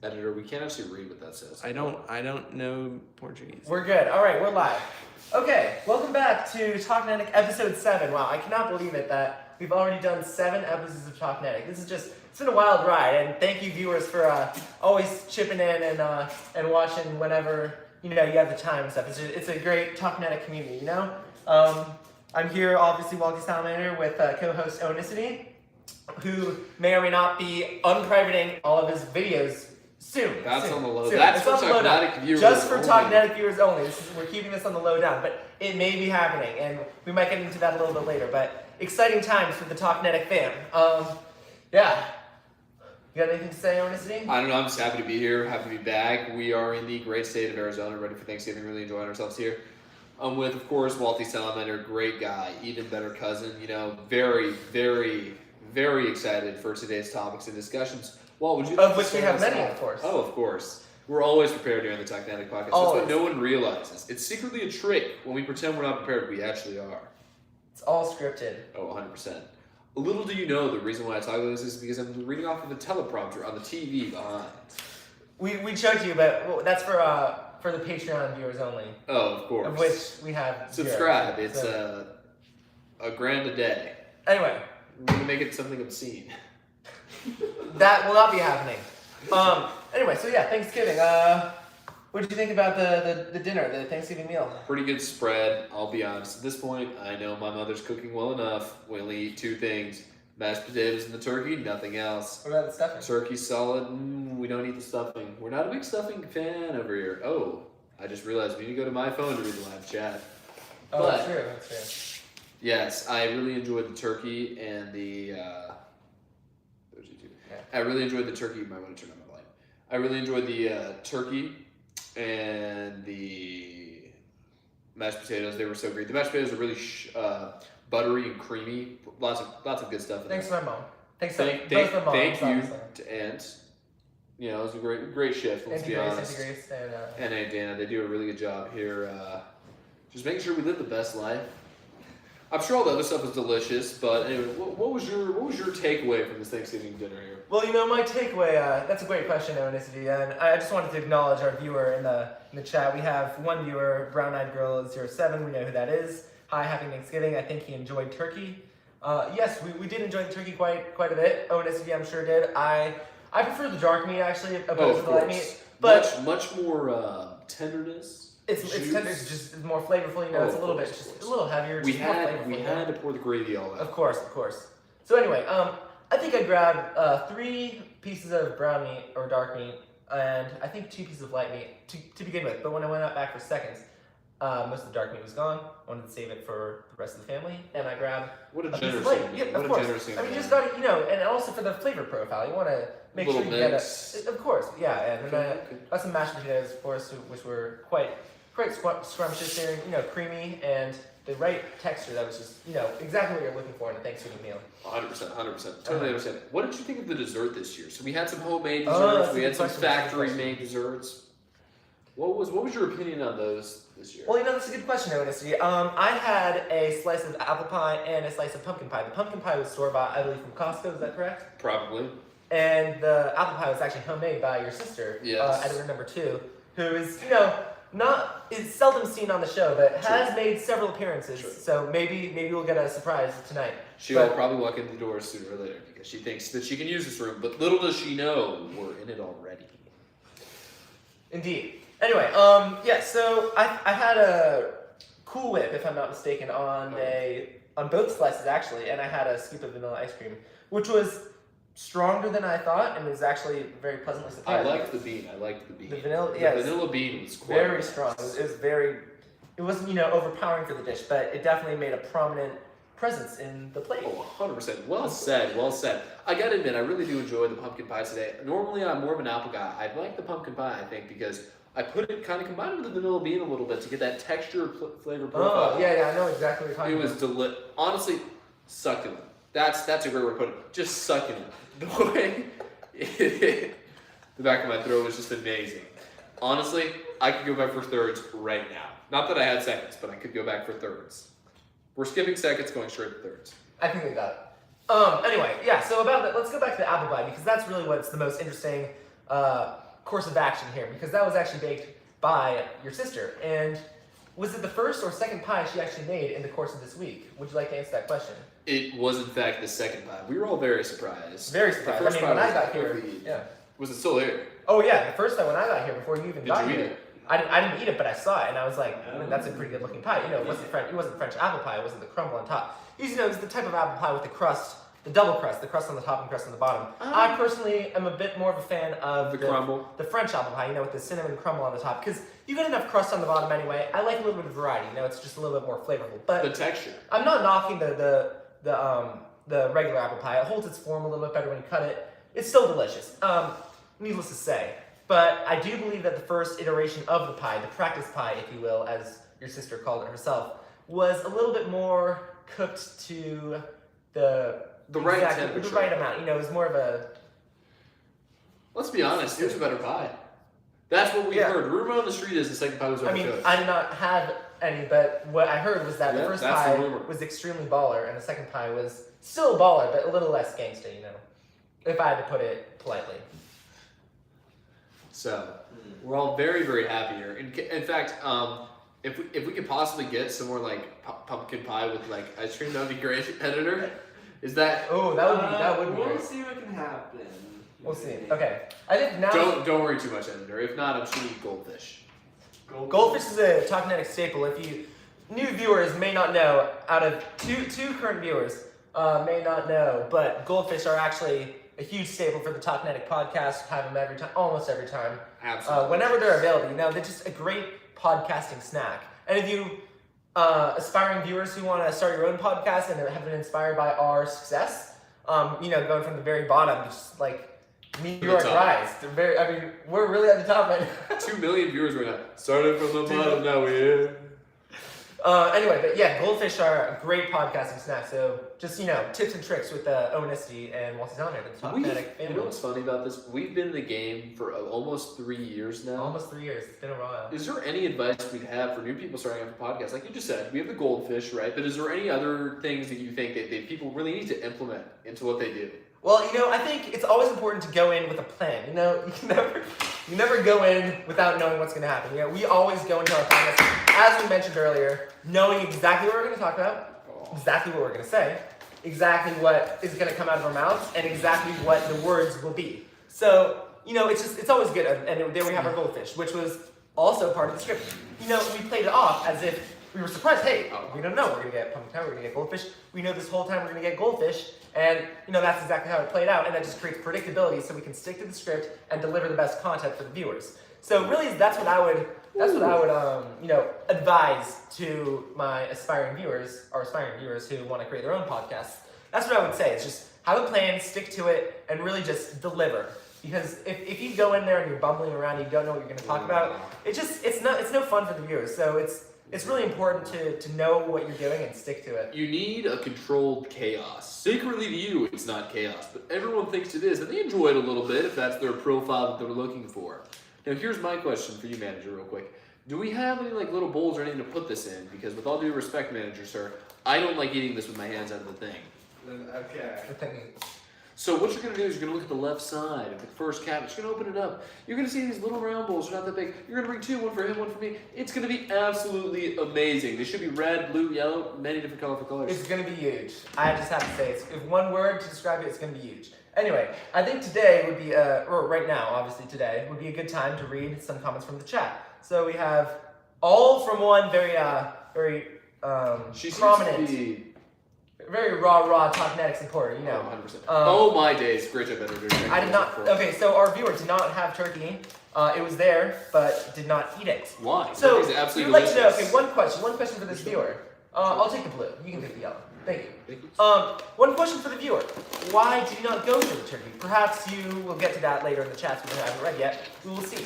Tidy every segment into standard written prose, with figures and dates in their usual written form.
Editor, we can't actually read what that says. I don't know Portuguese. We're good. All right, we're live. Okay, welcome back to Talknetic episode 7. Wow, I cannot believe it that we've already done 7 episodes of Talknetic. This is it's been a wild ride, and thank you viewers for always chipping in and watching whenever you have the time and stuff. It's a great Talknetic community, you know. I'm here, obviously, Walkie Salamander with co-host Onicity, who may or may not be unprivating all of his videos soon. That's soon, on the low. soon. That's it's for on the low down. Talknetic viewers. Just for only. Talknetic viewers only. We're keeping this on the low down, but it may be happening, and we might get into that a little bit later. But exciting times for the Talknetic fam. Yeah. You got anything to say, Onicity? I don't know. I'm just happy to be here. Happy to be back. We are in the great state of Arizona, ready for Thanksgiving. Really enjoying ourselves here. I'm with, of course, Walty Salamander, great guy, even better cousin. Very, very, very excited for today's topics and discussions. Walt, would you like Of which we have many, of course. Oh, of course. We're always prepared here on the Talknetic podcast. Always. That's what no one realizes. It's secretly a trick. When we pretend we're not prepared, we actually are. It's all scripted. Oh, 100%. A little do you know the reason why I talk about this is because I'm reading off of a teleprompter on the TV behind. We showed you, but that's for the Patreon viewers only. Oh, of course. Of which we have Subscribe. zero, It's so. a grand a day. Anyway. We're going to make it something obscene. That will not be happening. Anyway, so yeah, Thanksgiving. What did you think about the dinner, the Thanksgiving meal? Pretty good spread, I'll be honest. At this point, I know my mother's cooking well enough. We only eat 2 things. Mashed potatoes and the turkey, nothing else. What about the stuffing? Turkey's solid. We don't eat the stuffing. We're not a big stuffing fan over here. Oh, I just realized we need to go to my phone to read the live chat. Oh, But, that's true. That's true. Yes, I really enjoyed the turkey and the... Those are 2. Yeah. I really enjoyed the turkey. You might want to turn on my light. I really enjoyed the turkey and the mashed potatoes. They were so great. The mashed potatoes are really buttery and creamy. Lots of good stuff in Thanks there. to my mom. Thanks Thank to both my moms. you obviously. to Aunt. It was a great shift. Let's Auntie be Grace, honest. Auntie Grace, And Aunt Dana, they do a really good job here. Just making sure we live the best life. I'm sure all the other stuff is delicious, but anyway, what was your takeaway from this Thanksgiving dinner here? Well, my takeaway, that's a great question, Onicity, and I just wanted to acknowledge our viewer in the chat. We have one viewer, Brown Eyed Girl 07, we know who that is. Hi, happy Thanksgiving. I think he enjoyed turkey. Yes, we did enjoy the turkey quite a bit. Onicity, I'm sure did. I prefer the dark meat, actually, opposed to the light meat. But much more tenderness. It's tender, it's more flavorful, it's a little bit, just a little heavier. We just more had flavorful, to pour the gravy all out. Of course. So anyway, I think I grabbed 3 pieces of brown meat or dark meat, and I think 2 pieces of light meat to begin with. But when I went out back for seconds, most of the dark meat was gone. I wanted to save it for the rest of the family, and I grabbed What a piece generous of light. thing. Yeah, What of a course. generous thing. I mean, you just got to, and also for the flavor profile, you want to make sure you mix. get of course, yeah. And then Okay. got some mashed potatoes, of course, which were quite scrumptious there, creamy and the right texture that was just, exactly what you're looking for in a Thanksgiving meal. 100%. Totally understand. What did you think of the dessert this year? So we had some homemade Oh, desserts. that's We a had good some question, that's a good factory-made desserts. What was your opinion on those this year? Well, that's a good question, Onicity. I had a slice of apple pie and a slice of pumpkin pie. The pumpkin pie was store-bought, I believe, from Costco. Is that correct? Probably. And the apple pie was actually homemade by your sister, Yes. editor number 2, who is, is seldom seen on the show, but has made several appearances. True. So maybe we'll get a surprise tonight. She'll probably walk in the door sooner or later because she thinks that she can use this room, but little does she know we're in it already. Indeed. Anyway, so I had a Cool Whip, if I'm not mistaken, on both slices actually, and I had a scoop of vanilla ice cream, which was stronger than I thought, and was actually very pleasantly I surprised. liked the bean. The vanilla, yes, The vanilla bean was quite very nice. strong. It wasn't overpowering for the dish, but it definitely made a prominent presence in the plate. Oh, 100%. Well said. I gotta admit, I really do enjoy the pumpkin pie today. Normally, I'm more of an apple guy. I like the pumpkin pie, I think, because I put it kind of combined with the vanilla bean a little bit to get that texture flavor profile. Oh, yeah, I know exactly what you're It talking was honestly, succulent. That's a great word to put it. Just succulent. The way it hit the back of my throat was just amazing. Honestly, I could go back for thirds right now. Not that I had seconds, but I could go back for thirds. We're skipping seconds, going straight to thirds. I think we got it. Anyway, yeah, so about that, let's go back to the apple pie, because that's really what's the most interesting course of action here, because that was actually baked by your sister. And was it the first or second pie she actually made in the course of this week? Would you like to answer that question? It was in fact the second pie. We were all very surprised. Very surprised. The first pie when I was got here, totally- yeah. Was it still there? Oh yeah, the first time when I got here, before you even Did got you eat here, it? I didn't eat it, but I saw it, and I was like, that's a pretty good looking pie. You know, it wasn't French apple pie. It wasn't the crumble on top. You know, it's the type of apple pie with the crust, the double crust, the crust on the top and crust on the bottom. I personally am a bit more of a fan of The crumble. the French apple pie. You know, with the cinnamon crumble on the top, because you get enough crust on the bottom anyway. I like a little bit of variety. You know, it's just a little bit more flavorful. But The texture. I'm not knocking the regular apple pie. It holds its form a little bit better when you cut it. It's still delicious. Needless to say. But I do believe that the first iteration of the pie, the practice pie, if you will, as your sister called it herself, was a little bit more cooked to the right temperature. the right amount. You know, it was more of a. Let's be honest, here's a better pie. That's what we heard. Rumor on the street is the second pie was overcooked. I did not have any, but what I heard was that the first that's the pie rumor. was extremely baller, and the second pie was still baller, but a little less gangsta, you know, if I had to put it politely. So, we're all very, very happy here. In fact, if we could possibly get some more like pumpkin pie with like ice cream, that would be great. Editor, is that? Oh, that would be We'll great. see what can happen. We'll see. Okay, I think now. Don't worry too much, editor. If not, I'm just gonna eat goldfish. Goldfish is a Talknetic staple. If you new viewers may not know, out of two current viewers may not know, but goldfish are actually a huge staple for the Talknetic podcast. Have them every time, almost every time. Absolutely. Whenever they're available, you know, they're just a great podcasting snack. And if you aspiring viewers who want to start your own podcast and have been inspired by our success, you know, going from the very bottom, just like meteoric rise. We're really at the top right now. 2 million viewers right now. Started from the bottom, now we're here. Anyway, but yeah, goldfish are a great podcasting snack. So just, you know, tips and tricks with Onesty and what's his name? The Talknetic You know what's funny about this? We've been in the game for almost 3 years now. Almost 3 years. It's been a while. Is there any advice we'd have for new people starting out a podcast? Like you just said, we have the goldfish, right? But is there any other things that you think that people really need to implement into what they do? Well, you know, I think it's always important to go in with a plan. You know, you never go in without knowing what's going to happen. You know, we always go into our podcast, as we mentioned earlier, knowing exactly what we're going to talk about, exactly what we're going to say, exactly what is going to come out of our mouths, and exactly what the words will be. So, you know, it's always good. And there we have our goldfish, which was also part of the script. You know, we played it off as if we were surprised. Hey, we don't know. We're going to get pumpkin pie. We're going to get goldfish. We know this whole time we're going to get goldfish. And, you know, that's exactly how it played out. And that just creates predictability so we can stick to the script and deliver the best content for the viewers. So really, that's what I would, you know, advise to my aspiring viewers who want to create their own podcasts. That's what I would say. It's just have a plan, stick to it, and really just deliver. Because if you go in there and you're bumbling around and you don't know what you're going to talk about, it's no fun for the viewers. So it's really important to know what you're doing and stick to it. You need a controlled chaos. Secretly to you, it's not chaos, but everyone thinks it is, and they enjoy it a little bit if that's their profile that they're looking for. Now, here's my question for you, manager, real quick. Do we have any like little bowls or anything to put this in? Because with all due respect, manager, sir, I don't like eating this with my hands out of the thing. Okay. So what you're going to do is you're going to look at the left side of the first cabinet. You're going to open it up. You're going to see these little round bowls. They're not that big. You're going to bring two, one for him, one for me. It's going to be absolutely amazing. They should be red, blue, yellow, many different colorful colors. It's going to be huge. I just have to say, if one word to describe it, it's going to be huge. Anyway, I think today would be, or right now, obviously today, would be a good time to read some comments from the chat. So we have all from one very She prominent, seems to be... very raw Talknetic supporter, you know. 100%. Oh my days, great job, editor. I did not, okay, so our viewer did not have turkey. It was there, but did not eat it. Why? So, Turkey's absolutely we'd like to know, delicious. okay, one question for this viewer. I'll take the blue, you can take the yellow. Thank you. Thank you. One question for the viewer. Why did you not go for the turkey? Perhaps you will get to that later in the chats, we haven't read yet. We will see.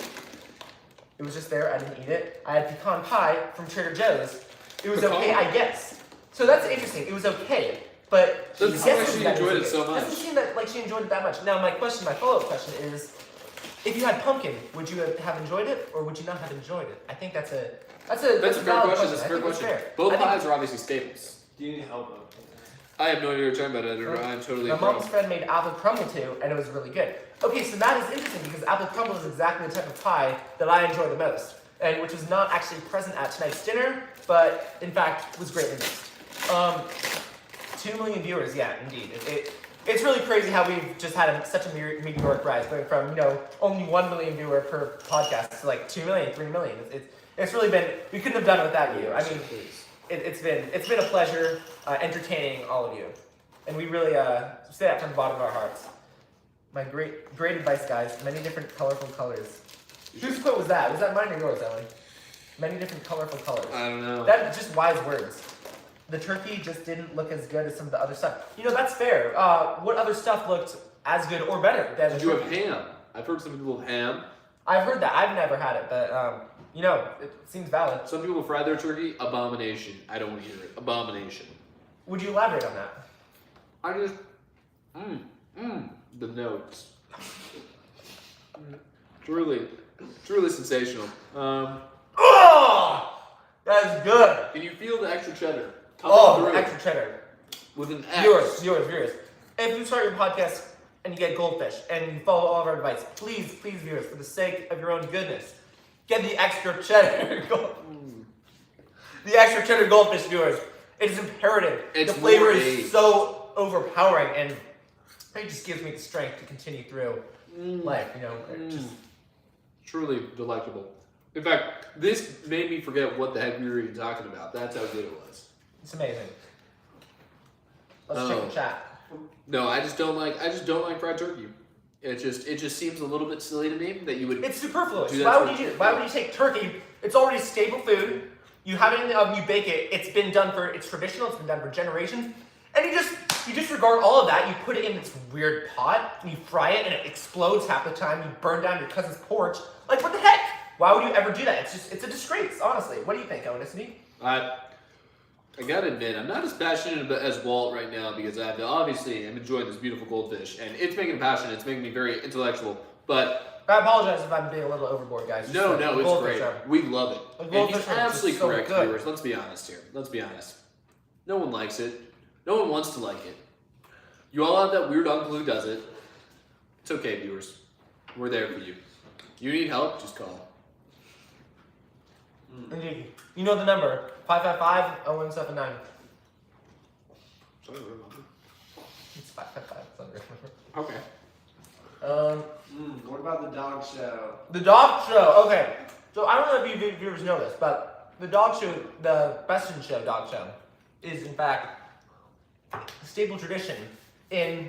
It was just there, I didn't eat it. I had pecan pie from Trader Joe's. It was Pecan? okay, I guess. So that's interesting, it was okay, but Doesn't seem like she enjoyed it so much. Doesn't seem that like she enjoyed it that much. Now my follow-up question is, if you had pumpkin, would you have enjoyed it, or would you not have enjoyed it? I think that's a That's a fair valid question. That's a I fair think it's question. fair. Both I think- pies are obviously staples. Do you need help? I have no idea what you're talking about, editor. I'm totally My a pro. mom's friend made apple crumble too, and it was really good. Okay, so that is interesting because apple crumble is exactly the type of pie that I enjoy the most, and which was not actually present at tonight's dinner, but in fact was greatly missed. 2 million viewers, yeah, indeed. It's really crazy how we've just had such a meteoric rise, going from only 1 million viewer per podcast to like 2 million, 3 million. It's really been, we couldn't have done it without you. I mean, it's been a pleasure entertaining all of you, and we really say that from the bottom of our hearts. My great advice, guys. Many different colorful colors. Whose quote was that? Was that mine or yours, Ellie? Many different colorful colors. I don't know. That's just wise words. The turkey just didn't look as good as some of the other stuff. That's fair. What other stuff looked as good or better than the Did you have turkey? ham? I've heard some people have ham. I've heard that. I've never had it, but it seems valid. Some people fry their turkey. Abomination. I don't want to hear it. Abomination. Would you elaborate on that? I just, the notes. Truly sensational. Oh, that's good. Can you feel the extra cheddar? Oh, extra cheddar. With an X. Viewers. If you start your podcast and you get goldfish and you follow all of our advice, please, viewers, for the sake of your own goodness, get the extra cheddar. The extra cheddar goldfish, viewers. It is imperative. It's the flavor more is aged. so overpowering, and it just gives me the strength to continue through life. Just Truly delectable. In fact, this made me forget what the heck we were even talking about. That's how good it was. it's amazing. Let's check the chat. No, I just don't like fried turkey. It just seems a little bit silly to me that you would. It's superfluous. Do that Why for- would you do it? Why would you take turkey? It's already staple food. You have it in the oven, you bake it. It's been done it's traditional. It's been done for generations. And you disregard all of that. You put it in this weird pot and you fry it, and it explodes half the time. You burn down your cousin's porch. Like, what the heck? Why would you ever do that? It's a disgrace, honestly. What do you think, Onisity? I gotta admit, I'm not as passionate as Walt right now because I'm enjoying this beautiful goldfish, and it's making me passionate. It's making me very intellectual. But I apologize if I'm being a little overboard, guys. no, The it's goldfish great. are- We love it. The And goldfish he's are just absolutely so correct, good. viewers. Let's be honest here. Let's be honest. No one likes it. No one wants to like it. You all have that weird uncle who does it. It's okay, viewers. We're there for you. You need help? Just call. Indeed. You know the number. 555-0179. Sorry, what about it? It's 555. It's not Okay. What about the dog show? The dog show. Okay. So I don't know if you viewers know this, but the dog show, the Best in Show dog show, is in fact a staple tradition in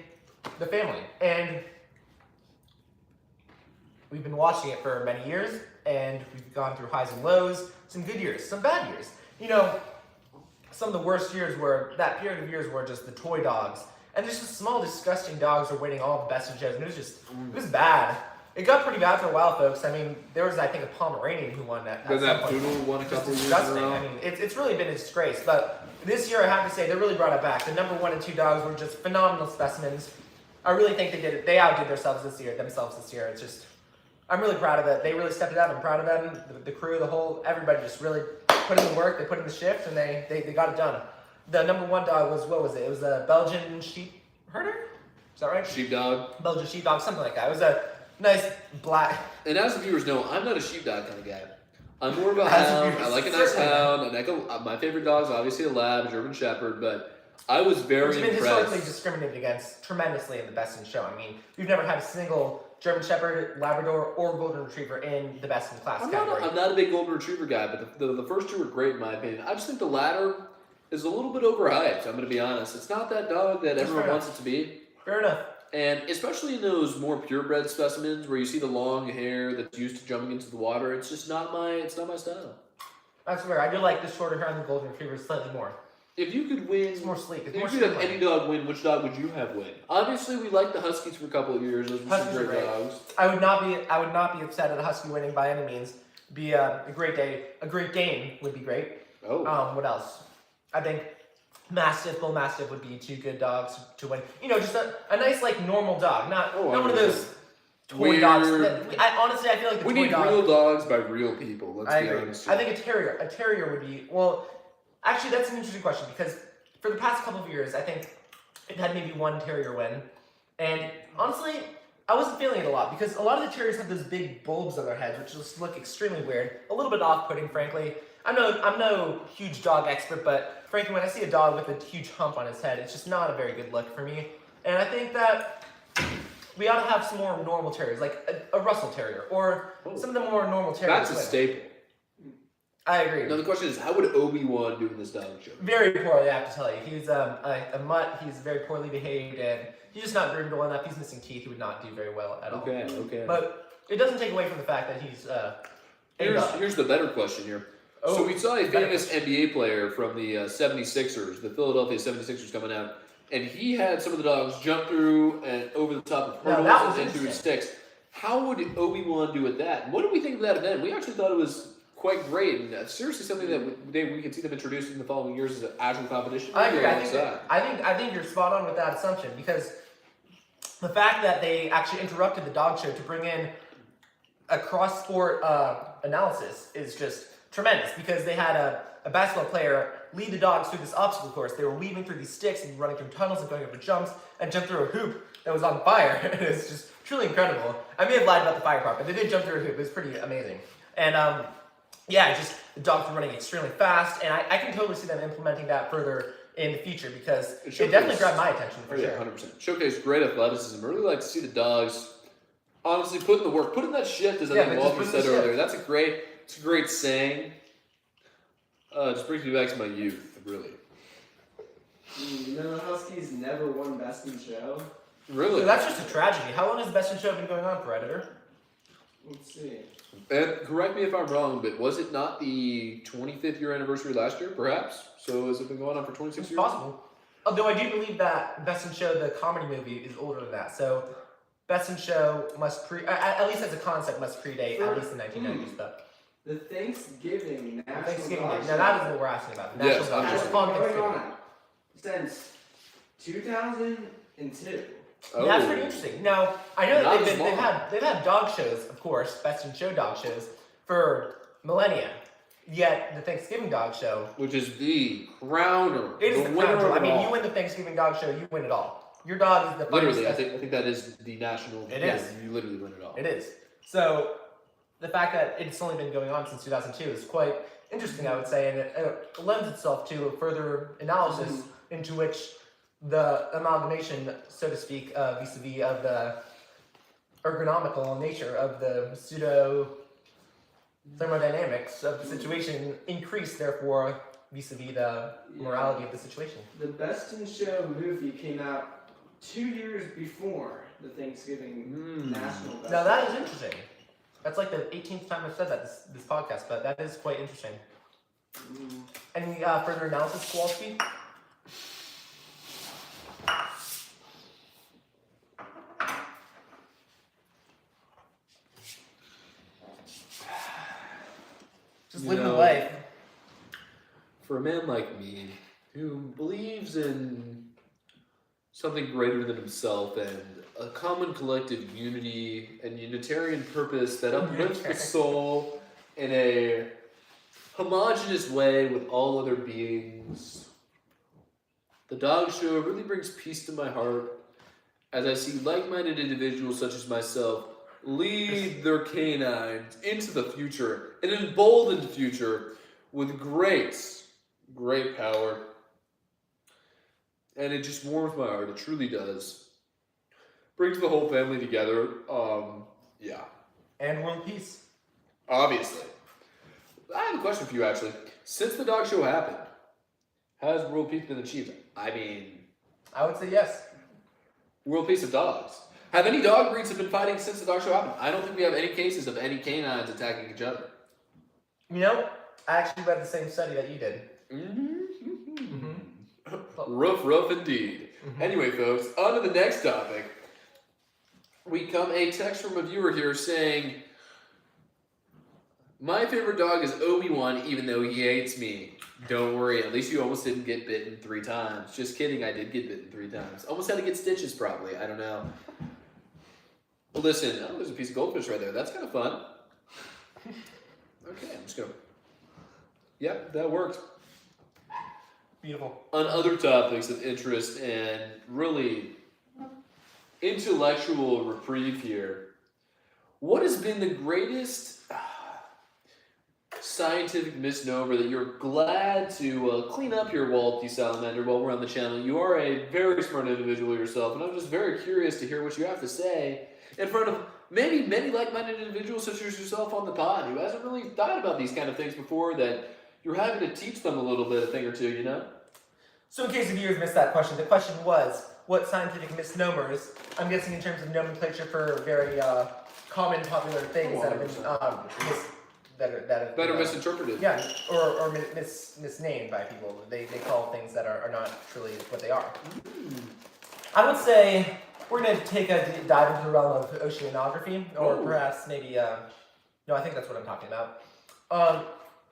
the family. And we've been watching it for many years, and we've gone through highs and lows, some good years, some bad years. Some of the worst years that period of years were just the toy dogs. And just small, disgusting dogs were winning all the Best in Shows, and it was bad. It got pretty bad for a while, folks. I mean, there was, I think, a Pomeranian who won that. Then at some that point. poodle won a Just couple years in a disgusting. row. I mean, it's really been a disgrace. But this year, I have to say, they really brought it back. The number 1 and 2 dogs were just phenomenal specimens. I really think they did it. They outdid themselves this year. It's just, I'm really proud of it. They really stepped it up. I'm proud of them. The crew, everybody just really put in the work. They put in the shift, and they got it done. The number 1 dog was, what was it? It was a Belgian sheep herder? Is that right? Sheepdog. Belgian sheepdog, something like that. It was a nice black. And as the viewers know, I'm not a sheepdog kind of guy. I'm more of a As the hound. viewers I like a nice certainly hound. My favorite dog is obviously a lab, a German Shepherd, but I was very It's been historically impressed. discriminated against tremendously in the Best in Show. I mean, we've never had a single German Shepherd, Labrador, or Golden Retriever in the Best in Class category. I'm not a big Golden Retriever guy, but the first 2 were great in my opinion. I just think the latter is a little bit overhyped, I'm going to be honest. It's not that dog that That's everyone fair wants it to be. Fair enough. And especially in those more purebred specimens where you see the long hair that's used to jumping into the water, it's just not my style. That's fair. I do like the shorter hair on the Golden Retriever slightly more. If you could win, It's more sleek. It's if more you could have streamlined. any dog win, which dog would you have win? Obviously, we liked the Huskies for a couple of years. Those were some Huskies are great great. dogs. I would not be upset at a Husky winning by any means. Be a great day. A Great Dane would be great. Oh, What else? I think Mastiff, Bull Mastiff would be 2 good dogs to win. Just a nice, normal dog. Not one of those toy Weird. dogs. Honestly, I feel like the we toy need dog. real dogs by real people. Let's I be agree. honest. I think a terrier would be, well, actually, that's an interesting question because for the past couple of years, I think it had maybe one terrier win. And honestly, I wasn't feeling it a lot because a lot of the terriers have those big bulbs on their heads, which just look extremely weird. A little bit off-putting, frankly. I'm no huge dog expert, but frankly, when I see a dog with a huge hump on his head, it's just not a very good look for me. And I think that we ought to have some more normal terriers, like a Russell Terrier, or some of the more normal terriers. That's a staple. I agree. Now the question is, how would Obi-Wan do in this dog show? Very poorly, I have to tell you. He's a mutt. He's very poorly behaved, and he's just not groomed well enough. He's missing teeth. He would not do very well at all. Okay. But it doesn't take away from the fact that he's Here's the better question here. Oh, so we saw a famous NBA player from the 76ers, the Philadelphia 76ers coming out, and he had some of the dogs jump through and over the top of hurdles and through sticks. How would Obi-Wan do with that? What did we think of that event? We actually thought it was quite great, and seriously something that we could see them introduce in the following years as an actual competition. I agree. I think you're spot on with that assumption because the fact that they actually interrupted the dog show to bring in a cross-sport analysis is just tremendous because they had a basketball player lead the dogs through this obstacle course. They were weaving through these sticks and running through tunnels and going over jumps and jumped through a hoop that was on fire. It was just truly incredible. I may have lied about the fire part, but they did jump through a hoop. It was pretty amazing. And just the dogs were running extremely fast, and I can totally see them implementing that further in the future because it definitely grabbed my attention for sure. 100%. Showcase great athleticism. I really like to see the dogs honestly put in the work, put in that shift, as I think Walter said earlier. It's a great saying. It just brings me back to my youth, really. You know, Huskies never won Best in Show. Really? So that's just a tragedy. How long has the Best in Show been going on for, Editor? Let's see. And correct me if I'm wrong, but was it not the 25th year anniversary last year, perhaps? So has it been going on for 26 It's years? possible. Although I do believe that Best in Show, the comedy movie, is older than that. So Best in Show must at least as a concept, must predate at least the 1990s. But the Thanksgiving National Thanksgiving Dog Day. Show Now that is what we're asking about. The Yes, National Dog I'm Show. just- It's called going Thanksgiving. on since 2002. Oh. That's pretty interesting. Now I know Not that as long. they've had dog shows, of course, Best in Show dog shows for millennia. Yet the Thanksgiving dog show, Which is the crowner. it is the winner crown jewel. of I it mean, all. you win the Thanksgiving dog show, you win it all. Your dog is the Literally, funniest. I think that is the national. It yeah, is. You literally win it all. It is. So the fact that it's only been going on since 2002 is quite interesting, I would say, and it lends itself to a further analysis into which the amalgamation, so to speak, vis-a-vis of the ergonomical nature of the pseudo thermodynamics of the situation increase, therefore, vis-a-vis the morality of the situation. The Best in Show movie came out 2 years before the Thanksgiving National Best. Now that is interesting. That's like the 18th time I've said that this podcast, but that is quite interesting. Any further analysis, Kowalski? Just living the life. For a man like me, who believes in something greater than himself and a common collective unity and unitarian purpose that uplifts the soul in a homogeneous way with all other beings, the dog show really brings peace to my heart as I see like-minded individuals such as myself lead their canines into the future, an emboldened future with great power. And it just warms my heart. It truly does. Brings the whole family together. Yeah. And world peace. Obviously. I have a question for you, actually. Since the dog show happened, has world peace been achieved? I mean, I would say yes. world peace of dogs. Have any dog breeds have been fighting since the dog show happened? I don't think we have any cases of any canines attacking each other. You know, I actually read the same study that you did. Rough indeed. Anyway, folks, on to the next topic. We come a text from a viewer here saying, my favorite dog is Obi-Wan, even though he hates me. Don't worry, at least you almost didn't get bitten 3 times. Just kidding, I did get bitten 3 times. Almost had to get stitches, probably. I don't know. Well, listen, oh, there's a piece of goldfish right there. That's kind of fun. Okay, I'm just going to... Yep, that worked. Beautiful. On other topics of interest and really intellectual reprieve here, what has been the greatest scientific misnomer that you're glad to clean up here, Walt D. Salamander, while we're on the channel? You are a very smart individual yourself, and I'm just very curious to hear what you have to say in front of maybe many like-minded individuals such as yourself on the pod who hasn't really thought about these kind of things before, that you're happy to teach them a little bit, a thing or two, you know? So in case the viewers missed that question, the question was, what scientific misnomers, I'm guessing in terms of nomenclature for very common, popular things that have been that Better misinterpreted. Yeah, or misnamed by people. They call things that are not truly what they are. I would say we're going to take a dive into the realm of oceanography, or perhaps maybe, no, I think that's what I'm talking about.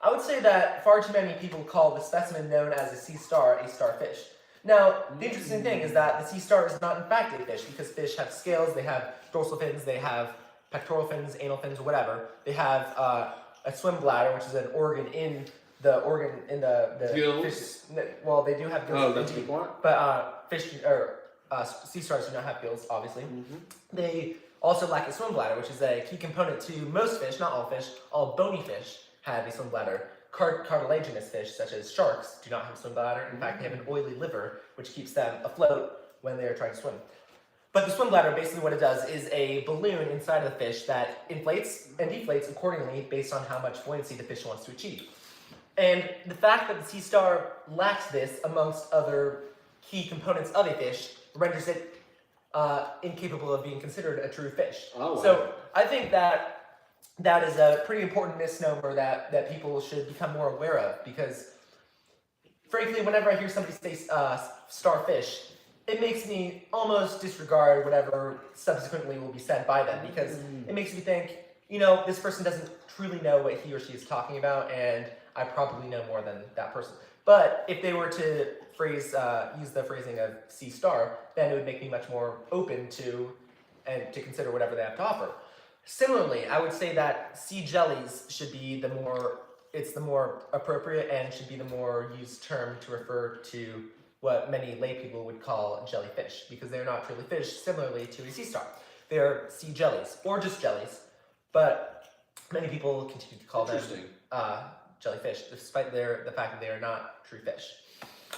I would say that far too many people call the specimen known as a sea star a starfish. Now, the interesting thing is that the sea star is not in fact a fish, because fish have scales, they have dorsal fins, they have pectoral fins, anal fins, whatever. They have a swim bladder, which is an organ in the Gills? fish. Well, they do have gills. Oh, that's a good point. But sea stars do not have gills, obviously. They also lack a swim bladder, which is a key component to most fish, not all fish. All bony fish have a swim bladder. Cartilaginous fish, such as sharks, do not have a swim bladder. In fact, they have an oily liver, which keeps them afloat when they are trying to swim. But the swim bladder, basically what it does is a balloon inside of the fish that inflates and deflates accordingly based on how much buoyancy the fish wants to achieve. And the fact that the sea star lacks this, amongst other key components of a fish, renders it incapable of being considered a true fish. Oh, wow. So I think that is a pretty important misnomer that people should become more aware of, because frankly, whenever I hear somebody say starfish, it makes me almost disregard whatever subsequently will be said by them, because it makes me think, this person doesn't truly know what he or she is talking about, and I probably know more than that person. But if they were to use the phrasing of sea star, then it would make me much more open to consider whatever they have to offer. Similarly, I would say that sea jellies should be the more appropriate and should be the more used term to refer to what many lay people would call jellyfish, because they're not truly fish, similarly to a sea star. They're sea jellies, or just jellies, but many people continue to call them jellyfish, despite the fact that they are not true fish.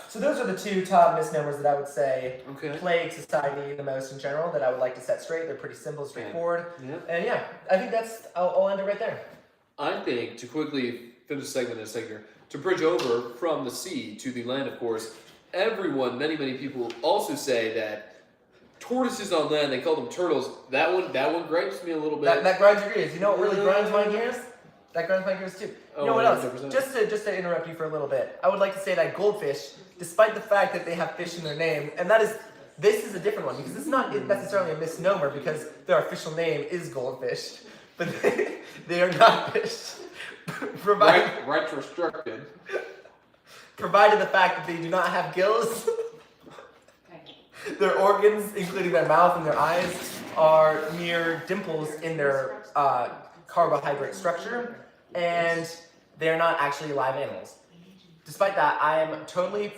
So those are the two top misnomers that I would say plague society the most in general, that I would like to set straight. They're pretty simple, straightforward. Yeah. And yeah, I think I'll end it right there. I think, to quickly finish the segment in a second, to bridge over from the sea to the land, of course, many people also say that tortoises on land, they call them turtles. That one gripes me a little bit. That grinds your gears. You know what really grinds my gears? That grinds my gears too. You know what else? 100%. Just to interrupt you for a little bit, I would like to say that goldfish, despite the fact that they have fish in their name, and this is a different one, because it's not necessarily a misnomer, because their official name is goldfish, but they are not fish. Retrostructed. Provided the fact that they do not have gills, their organs, including their mouth and their eyes, are mere dimples in their carbohydrate structure, and they're not actually live animals. Despite that, I am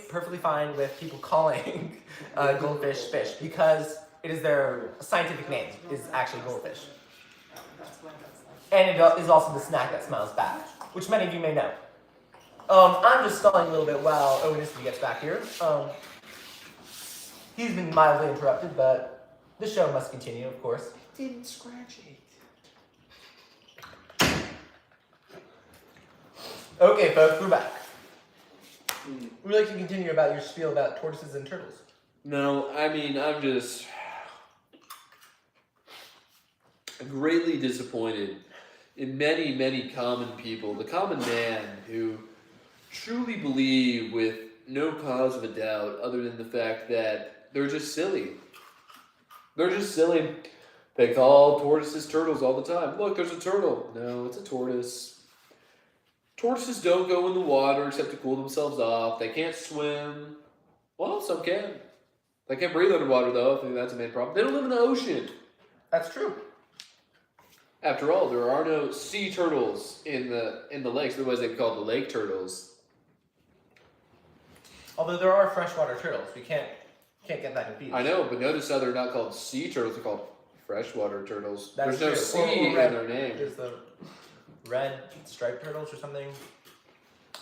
perfectly fine with people calling goldfish fish, because it is their scientific name, is actually goldfish. And it is also the snack that smiles back, which many of you may know. I'm just stalling a little bit while Owenisky gets back here. He's been mildly interrupted, but the show must continue, of course. Didn't scratch it. Okay, folks, we're back. Would you like to continue about your spiel about tortoises and turtles? No, I mean, I'm just greatly disappointed in many common people, the common man, who truly believe with no cause of a doubt other than the fact that they're just silly. They're just silly. They call tortoises turtles all the time. Look, there's a turtle. No, it's a tortoise. Tortoises don't go in the water except to cool themselves off. They can't swim. Well, some can. They can't breathe underwater, though. I think that's a main problem. They don't live in the ocean. That's true. After all, there are no sea turtles in the lakes. Otherwise, they'd be called the lake turtles. Although there are freshwater turtles, we can't get that confused. I know, but notice how they're not called sea turtles; they're called freshwater turtles. That's There's no true. sea in red, their name. There's the red striped turtles or something.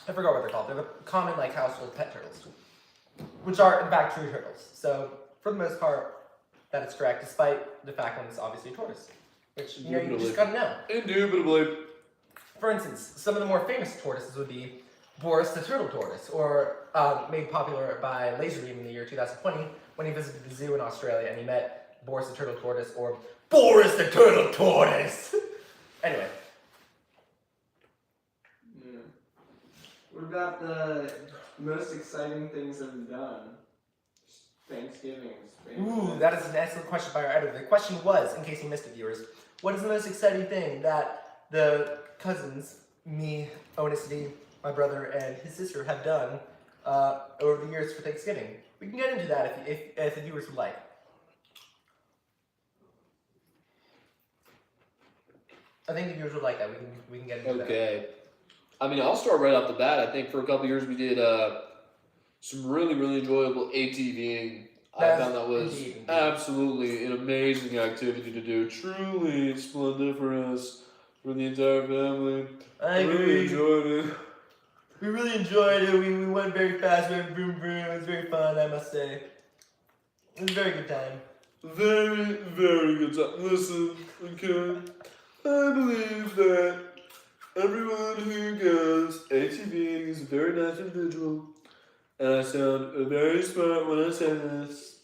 I forgot what they're called. They're the common like household pet turtles, which are in fact true turtles. So for the most part, that is correct, despite the fact that it's obviously a tortoise, which you just gotta know. Indubitably. For instance, some of the more famous tortoises would be Boris the turtle tortoise, or made popular by Laserbeam in the year 2020 when he visited the zoo in Australia and he met Boris the turtle tortoise, or Boris the turtle tortoise. Anyway. Yeah. What about the most exciting things that we've done? Thanksgiving. Ooh, that is an excellent question by our editor. The question was, in case you missed it, viewers, what is the most exciting thing that the cousins, me, Onicity, my brother, and his sister have done over the years for Thanksgiving? We can get into that if the viewers would like. I think the viewers would like that. We can get into that. Okay. I mean, I'll start right off the bat. I think for a couple years we did some really, really enjoyable ATVing. I found that was indeed. absolutely an amazing activity to do. Truly splendid for us, for the entire family. I agree. Really enjoyed it. We really enjoyed it. We went very fast. We went vroom vroom. It was very fun, I must say. It was a very good time. Very, very good time. Listen, okay. I believe that everyone who goes ATVing is a very nice individual. And I sound very smart when I say this.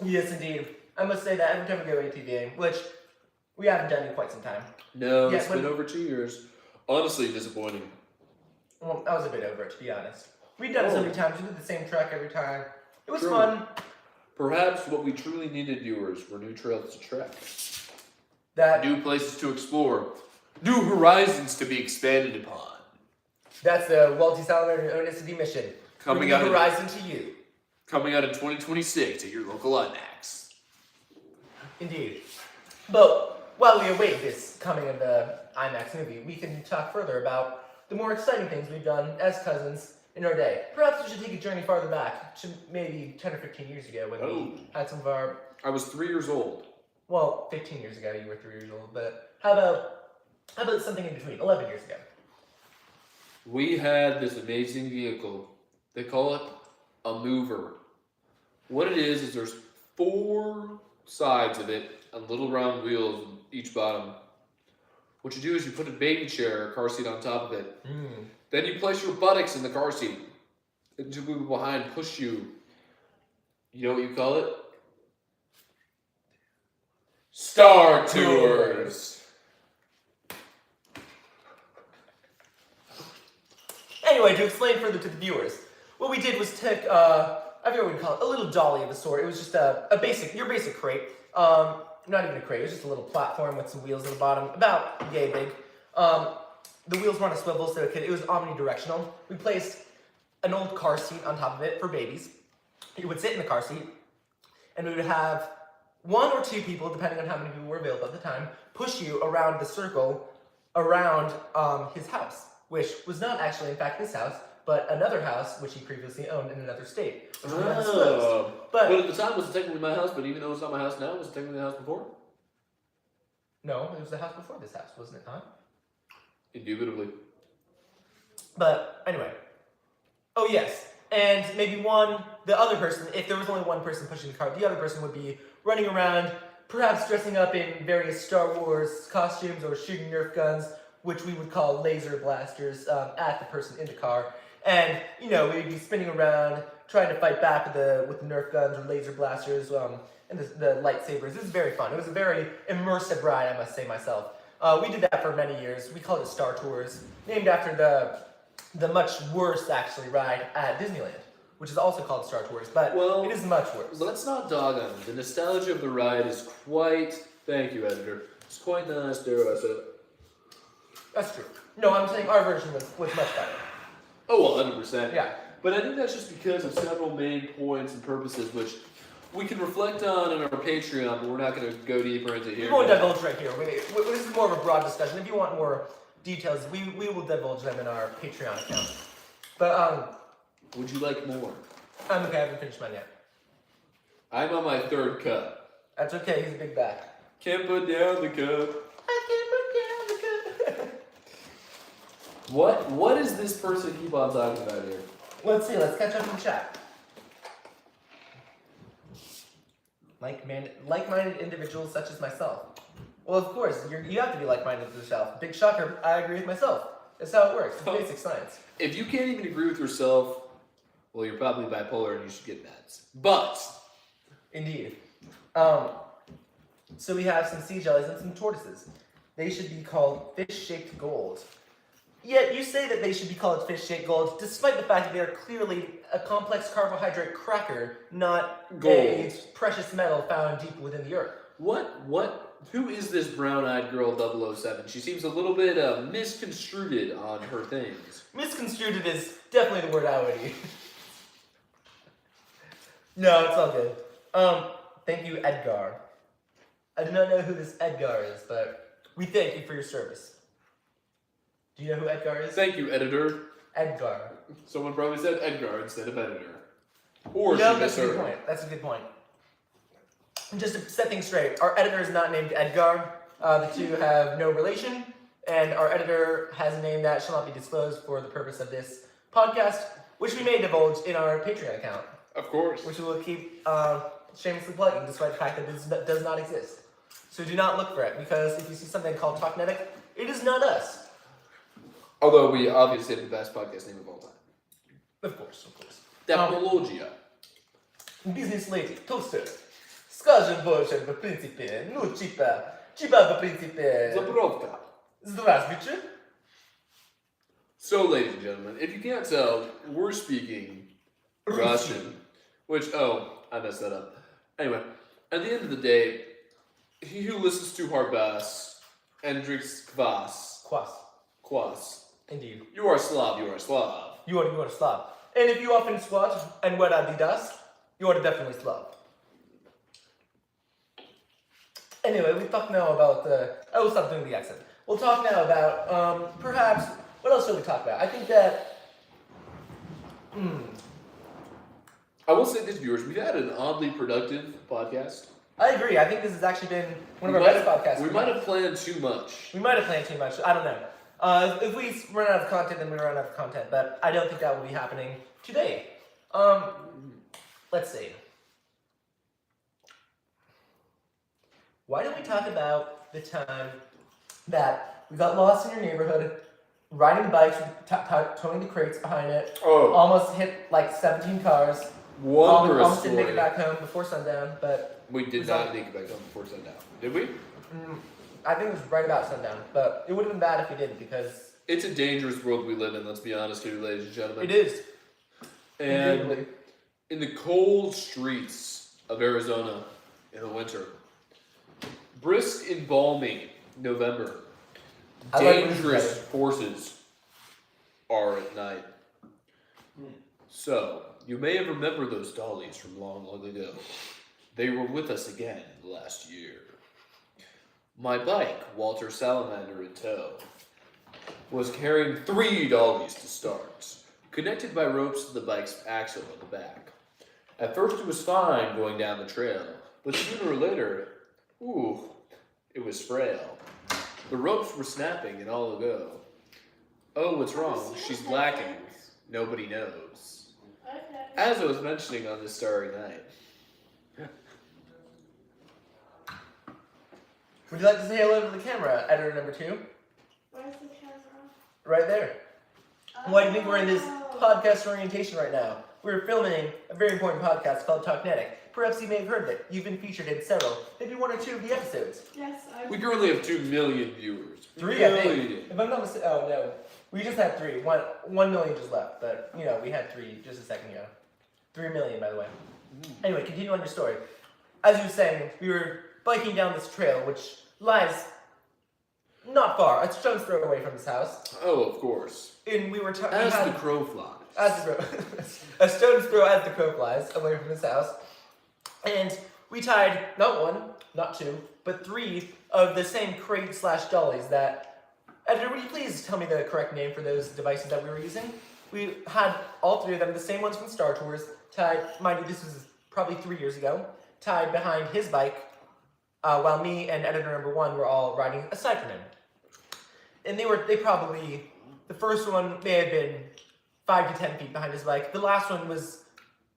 Yes, indeed. I must say that every time we go ATVing, which we haven't done in quite some time. No, Yeah, it's been over 2 years. Honestly, disappointing. Well, I was a bit over it, to be honest. We've done it so many times. We did the same track every time. It was True. fun. Perhaps what we truly needed, viewers, were new trails to trek. That New places to explore. New horizons to be expanded upon. That's the Walt D. Salamander and Onicity mission. Coming Bringing out the in- horizon to you. Coming out in 2026 at your local IMAX. Indeed. But while we await this coming of the IMAX movie, we can talk further about the more exciting things we've done as cousins in our day. Perhaps we should take a journey farther back, to maybe 10 or 15 years ago when we had some of our, I was 3 years old. well, 15 years ago you were 3 years old, but how about something in between, 11 years ago? We had this amazing vehicle. They call it a mover. What it is there's 4 sides of it and little round wheels on each bottom. What you do is you put a baby chair or car seat on top of it. Then you place your buttocks in the car seat. And 2 people behind push you. You know what you call it? Star Tours. Anyway, to explain further to the viewers, what we did was take, I forget what we call it, a little dolly of a sort. It was just your basic crate. Not even a crate, it was just a little platform with some wheels on the bottom, about yay big. The wheels were on a swivel, so it was omnidirectional. We placed an old car seat on top of it for babies. You would sit in the car seat, and we would have 1 or 2 people, depending on how many people were available at the time, push you around the circle around his house, which was not actually, in fact, this house, but another house which he previously owned in another state, which we have disclosed. But at the time, it was technically my house, but even though it's not my house now, it was technically the house before? No, it was the house before this house, wasn't it not? Indubitably. But anyway. Oh yes, and maybe the other person, if there was only one person pushing the car, the other person would be running around, perhaps dressing up in various Star Wars costumes or shooting Nerf guns, which we would call laser blasters, at the person in the car. And, we'd be spinning around, trying to fight back with the Nerf guns or laser blasters, and the lightsabers. It was very fun. It was a very immersive ride, I must say myself. We did that for many years. We called it Star Tours, named after the much worse, actually, ride at Disneyland, which is also called Star Tours, but it is much worse. Let's not dog on it. The nostalgia of the ride is quite... Thank you, editor. It's quite nice, dare I say. That's true. No, I'm saying our version was much better. Oh, 100%. Yeah. But I think that's just because of several main points and purposes, which we can reflect on in our Patreon, but we're not going to go deeper into here. We won't divulge right here. This is more of a broad discussion. If you want more details, we will divulge them in our Patreon account. But Would you like more? I'm okay, I haven't finished mine yet. I'm on my third cup. That's okay, he's a big bag. Can't put down the cup. I can't put down the cup. What does this person keep on talking about here? Let's see, let's catch up in chat. Like-minded individuals such as myself. Well, of course, you have to be like-minded with yourself. Big shocker, I agree with myself. That's how it works. It's basic science. If you can't even agree with yourself, well, you're probably bipolar and you should get meds. But Indeed. So we have some sea jellies and some tortoises. They should be called fish-shaped gold. Yet you say that they should be called fish-shaped gold, despite the fact that they are clearly a complex carbohydrate cracker, not Gold. a precious metal found deep within the earth. Who is this brown-eyed girl 007? She seems a little bit misconstrued on her things. Misconstrued is definitely the word I would use. No, it's all good. Thank you, Edgar. I do not know who this Edgar is, but we thank you for your service. Do you know who Edgar is? Thank you, editor. Edgar. Someone probably said Edgar instead of editor. Or No, she that's a good misheard. point. That's a good point. And just to set things straight, our editor is not named Edgar. The two have no relation, and our editor has a name that shall not be disclosed for the purpose of this podcast, which we may divulge in our Patreon account, Of course. which we will keep shamelessly plugging, despite the fact that this does not exist. So do not look for it, because if you see something called Talknetic, it is not us. Although we obviously have the best podcast name of all time. Of course, of course. Technologia. Business lady, toaster. Скажи больше, в принципе, ну, типа, в принципе. Zabrovka. Здравствуйте. So, ladies and gentlemen, if you can't tell, we're speaking Russian. Which, I messed that up. Anyway, at the end of the day, he who listens to hard bass and drinks kvass, Indeed. you are a Slav, you are a Slav. You are a Slav. And if you often squat and wear Adidas, you are definitely Slav. Anyway, we talk now about, I will stop doing the accent. We'll talk now about, perhaps, what else should we talk about? I think that, I will say this, viewers, we've had an oddly productive podcast. I agree. I think this has actually been one of our best podcasts. We might have planned too much. We might have planned too much. I don't know. If we run out of content, then we run out of content. But I don't think that will be happening today. Let's see. Why don't we talk about the time that we got lost in your neighborhood, riding the bikes, towing the crates behind it, almost hit like 17 cars, Wondrous almost didn't make it story. back home before sundown, but We did not make it back home before sundown. Did we? I think it was right about sundown. But it would have been bad if we didn't, because It's a dangerous world we live in, let's be honest here, ladies and gentlemen. it is. And Indubitably. in the cold streets of Arizona in the winter, brisk and balmy November, I like when it's dangerous better. forces are at night. So, you may have remembered those dollies from long, long ago. They were with us again last year. My bike, Walter Salamander in tow, was carrying 3 dollies to start, connected by ropes to the bike's axle at the back. At first it was fine going down the trail, but sooner or later, it was frail. The ropes were snapping and all ago. Oh, what's wrong? She's lacking. Nobody knows. As I was mentioning on this starry night. Would you like to say hello to the camera, editor number 2? Where's the camera? Right there. Why do you think we're in this podcast orientation right now? We're filming a very important podcast called Talknetic. Perhaps you may have heard of it. You've been featured in several, maybe 1 or 2 of the episodes. Yes, I. We currently have 2 million viewers. 3, I think. If I'm not mistaken, oh no. We just had 3. 1 million just left, but we had 3 just a second ago. 3 million, by the way. Anyway, continue on your story. As you were saying, we were biking down this trail, which lies not far, a stone's throw away from this house. Oh, of course. And we were As the crow flies. a stone's throw as the crow flies away from this house. And we tied not 1, not 2, but 3 of the same crate/dollies that. Editor, would you please tell me the correct name for those devices that we were using? we had all three of them, the same ones from Star Tours, tied, mind you, this was probably 3 years ago, tied behind his bike, while me and editor number 1 were all riding aside from him. And the first one may have been 5 to 10 feet behind his bike. The last one was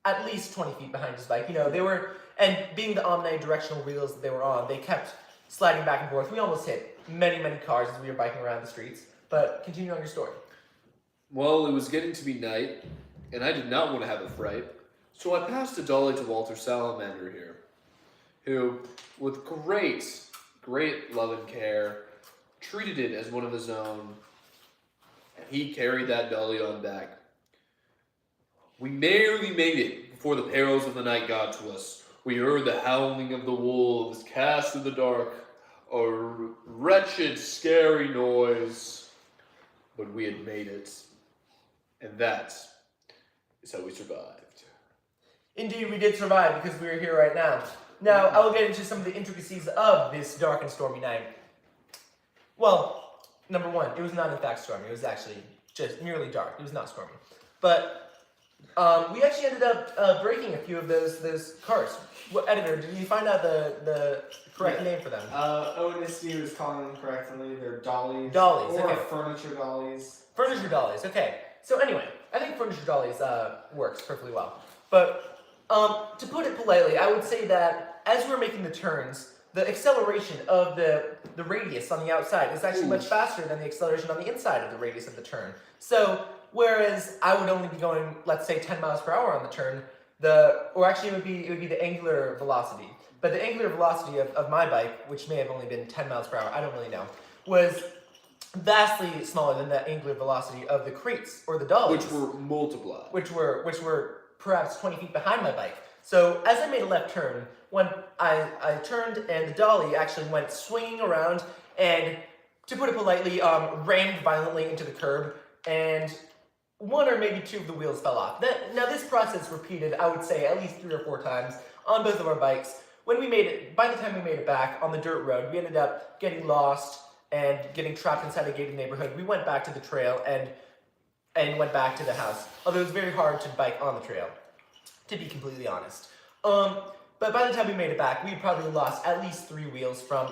at least 20 feet behind his bike. And being the omnidirectional wheels that they were on, they kept sliding back and forth. We almost hit many, many cars as we were biking around the streets. But continue on your story. Well, it was getting to be night, and I did not want to have a fright, so I passed a dolly to Walter Salamander here, who, with great love and care, treated it as one of his own, and he carried that dolly on back. We nearly made it before the perils of the night got to us. We heard the howling of the wolves cast in the dark, a wretched, scary noise, but we had made it. And that is how we survived. Indeed, we did survive because we are here right now. Now, I will get into some of the intricacies of this dark and stormy night. Well, number 1, it was not in fact stormy. It was actually just merely dark. It was not stormy. But we actually ended up breaking a few of those cars. What, editor, did you find out the correct name for them? ONSU is calling them correctly. They're dollies. Dollies, Or okay. furniture dollies. Furniture dollies, okay. So anyway, I think furniture dollies works perfectly well. But to put it politely, I would say that as we're making the turns, the acceleration of the radius on the outside is actually much faster than the acceleration on the inside of the radius of the turn. So whereas I would only be going, let's say, 10 miles per hour on the turn, it would be the angular velocity. But the angular velocity of my bike, which may have only been 10 miles per hour, I don't really know, was vastly smaller than the angular velocity of the crates or the dollies, Which were multiplied. which were perhaps 20 feet behind my bike. So as I made a left turn, when I turned and the dolly actually went swinging around and, to put it politely, rammed violently into the curb, and 1 or maybe 2 of the wheels fell off. Now this process repeated, I would say, at least 3 or 4 times on both of our bikes. When we made it, by the time we made it back on the dirt road, we ended up getting lost and getting trapped inside a gated neighborhood. We went back to the trail and went back to the house. Although it was very hard to bike on the trail, to be completely honest. But by the time we made it back, we probably lost at least 3 wheels from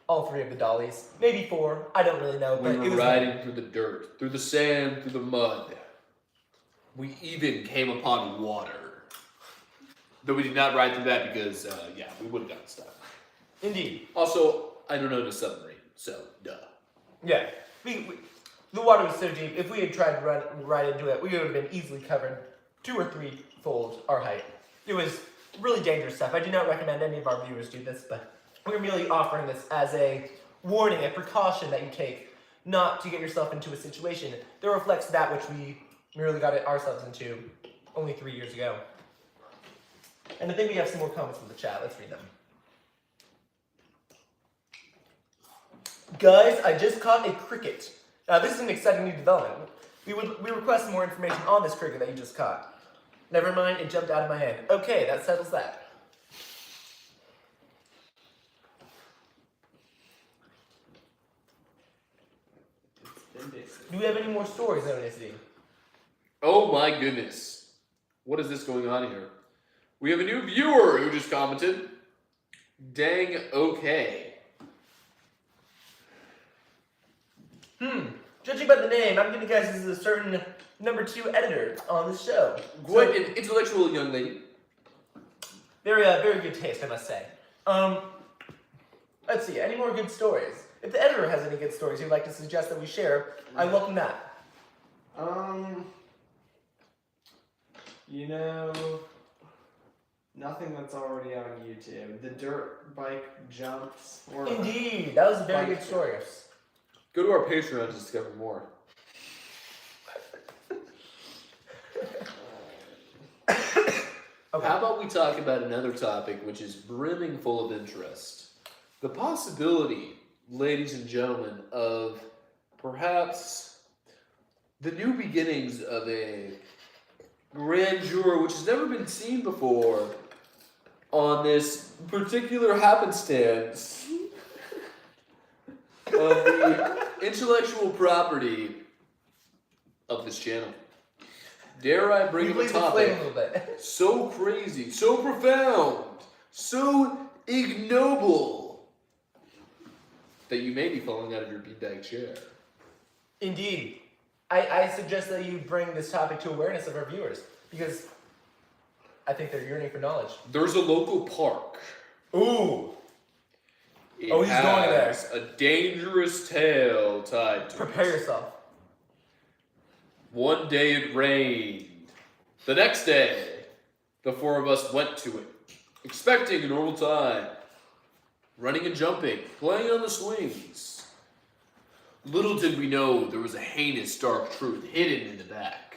all 3 of the dollies. Maybe 4, I don't really know. But We were riding through the dirt, through the sand, through the mud. We even came upon water. Though we did not ride through that because, we would have gotten stuck. Indeed. Also, I don't own a submarine, so duh. Yeah. The water was so deep, if we had tried to run right into it, we would have been easily covered 2 or 3-fold our height. It was really dangerous stuff. I do not recommend any of our viewers do this, but we're merely offering this as a warning, a precaution that you take not to get yourself into a situation that reflects that which we merely got ourselves into only 3 years ago. And I think we have some more comments from the chat. Let's read them. Guys, I just caught a cricket. Now, this is an exciting new development. We request more information on this cricket that you just caught. Never mind, it jumped out of my hand. Okay, that settles that. Do we have any more stories, ONSD? Oh my goodness. What is this going on here? We have a new viewer who just commented. Dang okay. Judging by the name, I'm gonna guess this is a certain number 2 editor on the show. Quite an intellectual young lady. Very good taste, I must say. Let's see, any more good stories? If the editor has any good stories he'd like to suggest that we share, I welcome that. Nothing that's already on YouTube. The dirt bike jumps. Or Indeed, that was a very good story. Go to our Patreon to discover more. Okay. How about we talk about another topic which is brimming full of interest? The possibility, ladies and gentlemen, of perhaps the new beginnings of a grandeur which has never been seen before on this particular happenstance of the intellectual property of this channel. dare I bring up a Please explain a topic little bit. so crazy, so profound, so ignoble that you may be falling out of your beanbag chair. Indeed. I suggest that you bring this topic to awareness of our viewers because I think they're yearning for knowledge. There's a local park. Ooh. It Oh, he's going there. has a dangerous tale tied to Prepare it. yourself. One day it rained. The next day, the four of us went to it, expecting a normal time, running and jumping, playing on the swings. Little did we know there was a heinous dark truth hidden in the back.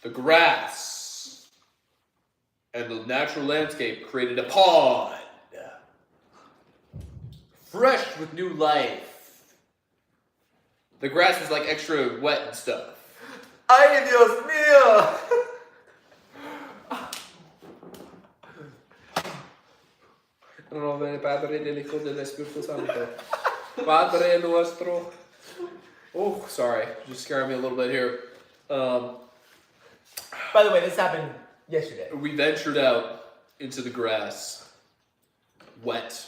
The grass and the natural landscape created a pond, fresh with new life. The grass was like extra wet and stuff. ¡Ay, Dios mío! Nome Padre del Hijo del Espíritu Santo. Padre nuestro. Oh, sorry. Just scaring me a little bit here. By the way, this happened yesterday. We ventured out into the grass. Wet.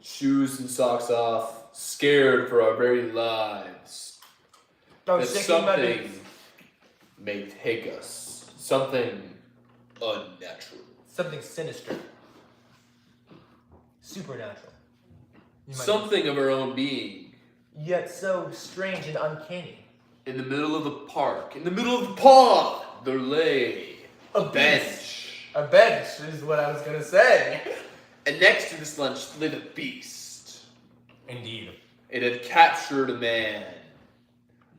Shoes and socks off. Scared for our very lives. I That was shaking my something boots. may take us. Something unnatural. Something sinister. Supernatural. You might Something of our own being. Yet so strange and uncanny. In the middle of the park, in the middle of the pond, there lay A bench. A bench is what I was gonna say. And next to this lunch lay the beast. Indeed. It had captured a man.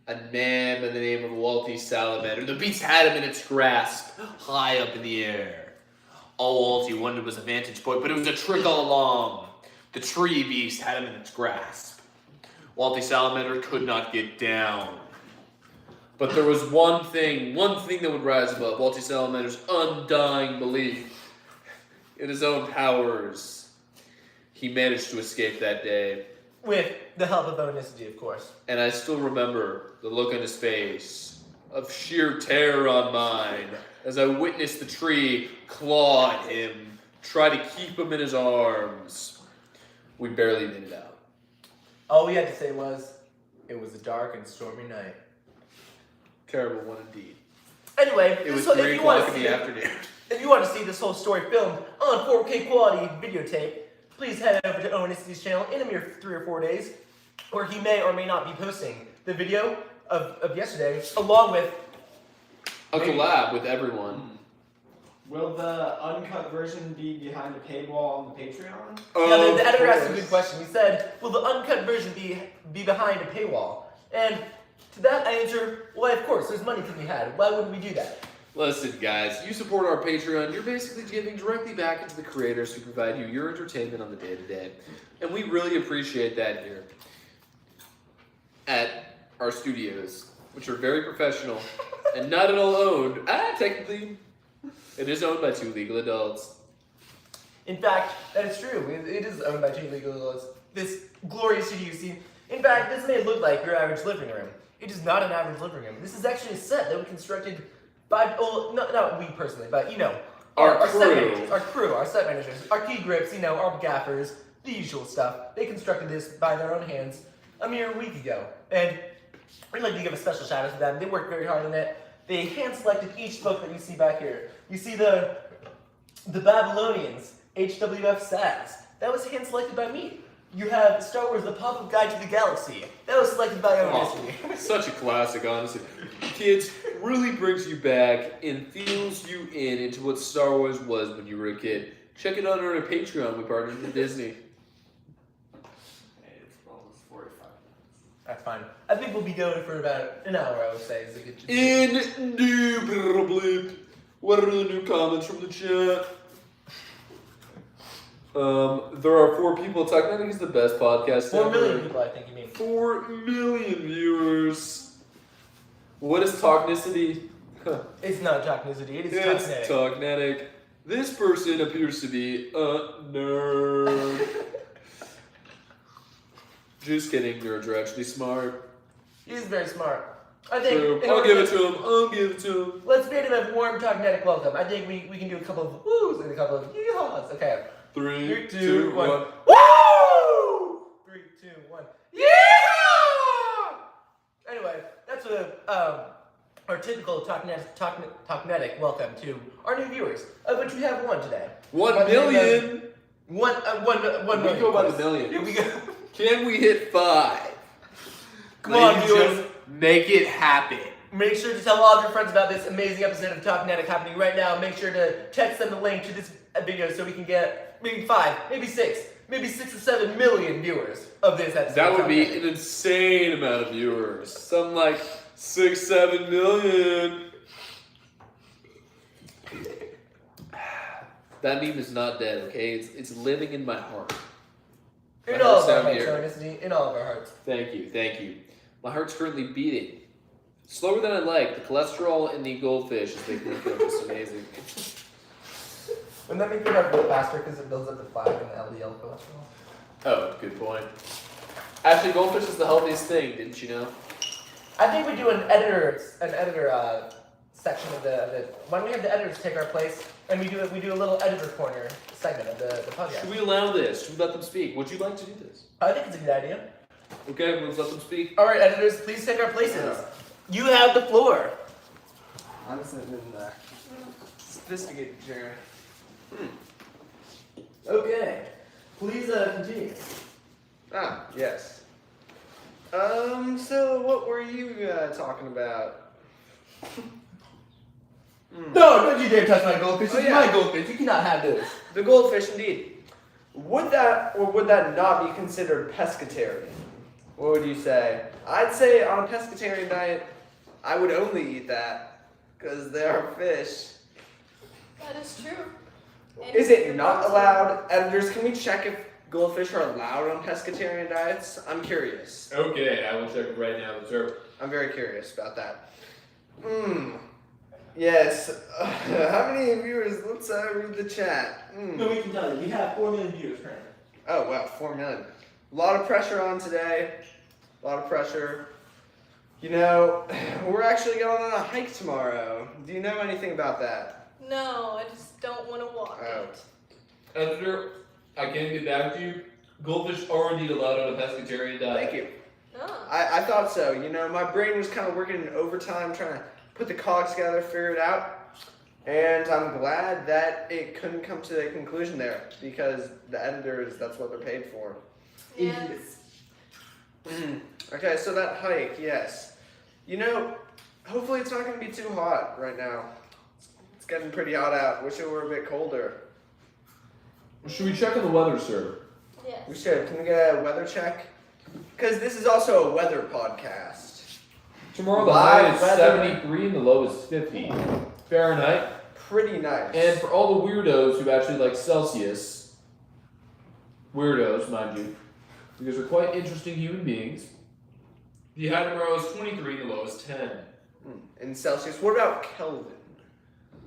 A man by the name of Walty Salamander. The beast had him in its grasp, high up in the air. All Walty wanted was a vantage point, but it was a trick all along. The tree beast had him in its grasp. Walty Salamander could not get down. But there was one thing that would rise above Walty Salamander's undying belief in his own powers. He managed to escape that day. With the help of Onicity, of course. And I still remember the look on his face of sheer terror on mine as I witnessed the tree claw at him, try to keep him in his arms. We barely made it out. All we had to say was, it was a dark and stormy night. Terrible one indeed. Anyway, It was so 3 o'clock in the afternoon. If you want to see this whole story filmed on 4K quality videotape, please head over to Onicity's channel in a mere 3 or 4 days, where he may or may not be posting the video of yesterday, along with A collab with everyone. Will the uncut version be behind the paywall on the Patreon? Yeah, the editor asked a course. good question. He said, will the uncut version be behind a paywall? And to that I answer, why of course, there's money to be had. Why wouldn't we do that? Listen, guys, you support our Patreon, you're basically giving directly back into the creators who provide you your entertainment on the day-to-day. And we really appreciate that here at our studios, which are very professional and not at all owned. Technically, it is owned by 2 legal adults. In fact, that is true. It is owned by 2 legal adults. This glorious studio you see. In fact, this may look like your average living room. It is not an average living room. This is actually a set that we constructed by, well, not we personally, but you know, Our set crew. managers, our crew, our set managers, our key grips, you know, our gaffers, the usual stuff. They constructed this by their own hands a mere week ago. And we'd like to give a special shout out to them. They worked very hard on it. They hand-selected each book that you see back here. You see the Babylonians, HWF Sass. That was hand-selected by me. You have Star Wars: The Pop-Up Guide to the Galaxy. That was selected by Onicity. Such a classic, honestly. Kids, really brings you back and feels you into what Star Wars was when you were a kid. Check it out on our Patreon. We partnered with Disney. It's almost 45 minutes. That's fine. I think we'll be going for about an hour, I would say. Is a good Indubitably. What are the new comments from the chat? There are 4 people. Talknetic is the best podcast 4 million ever. people, I think you mean. 4 million viewers. What is Talknicity? It's not Talknicity, it is It's Talknetic. Talknetic. This person appears to be a nerd. Just kidding, nerds are actually smart. He's very smart. I think. True. in I'll order give to- it to him. I'll give it to him. Let's bid him a warm Talknetic welcome. I think we can do a couple of woos and a couple of yeehaws. Okay. 3, 2, 2, 1. 1. Woo! 3, 2, 1. Yeah! Anyway, that's our typical Talknetic welcome to our new viewers, of which we have one today. 1 million. One We million. go by the please. millions. Here we go. Can we hit 5? Come on, Ladies and viewers. gentlemen, make it happen. Make sure to tell all of your friends about this amazing episode of Talknetic happening right now. Make sure to text them the link to this video so we can get maybe 5, maybe 6, maybe 6 or 7 million viewers of this episode. That of would be Talknetic. an insane amount of viewers. Something like 6, 7 million. That meme is not dead, okay? It's living in my heart. In My all heart's of our down hearts, here. Ernestine. In all of our hearts. Thank you, thank you. My heart's currently beating. Slower than I like. The cholesterol in the goldfish is making me feel just amazing. Wouldn't that make your heart beat faster because it builds up the plaque and the LDL cholesterol? Oh, good point. Actually, goldfish is the healthiest thing, didn't you know? I think we do an editor section of the. Why don't we have the editors take our place and we do a little editor corner segment of the podcast. Should we allow this? Should we let them speak? Would you like to do this? I think it's a good idea. Okay, let's let them speak. All right, editors, please take our places. You have the floor. I'm sitting in the sophisticated chair. Okay. Please continue. Ah, yes. So what were you talking about? No, don't you dare touch my goldfish. Oh, It's yeah. my goldfish. You cannot have this. The goldfish, indeed. Would that or would that not be considered pescatarian? What would you say? I'd say on a pescatarian diet, I would only eat that because they are fish. That is true. And Is if it you're not boxing- allowed? Editors, can we check if goldfish are allowed on pescatarian diets? I'm curious. Okay, I will check it right now, sir. I'm very curious about that. Yes. How many viewers? Let's read the chat. No, we can tell you. We have 4 million viewers currently. Oh, wow, 4 million. A lot of pressure on today. A lot of pressure. You know, we're actually going on a hike tomorrow. Do you know anything about that? No, I just don't want to walk Oh. it. Editor, I can get back to you. Goldfish are indeed allowed on a pescatarian diet. Thank you. Oh. I thought so. You know, my brain was kind of working in overtime trying to put the cogs together, figure it out. And I'm glad that it couldn't come to a conclusion there because the editors, that's what they're paid for. Yes. Okay, so that hike, yes. You know, hopefully it's not going to be too hot right now. It's getting pretty hot out. Wish it were a bit colder. Should we check on the weather, sir? We Yes. should. Can we get a weather check? Because this is also a weather podcast. Tomorrow the Live high is weather. 73 and the low is 50 Fahrenheit. Pretty nice. And for all the weirdos who actually like Celsius, weirdos, mind you, because they're quite interesting human beings, the high tomorrow is 23 and the low is 10. In Celsius. What about Kelvin?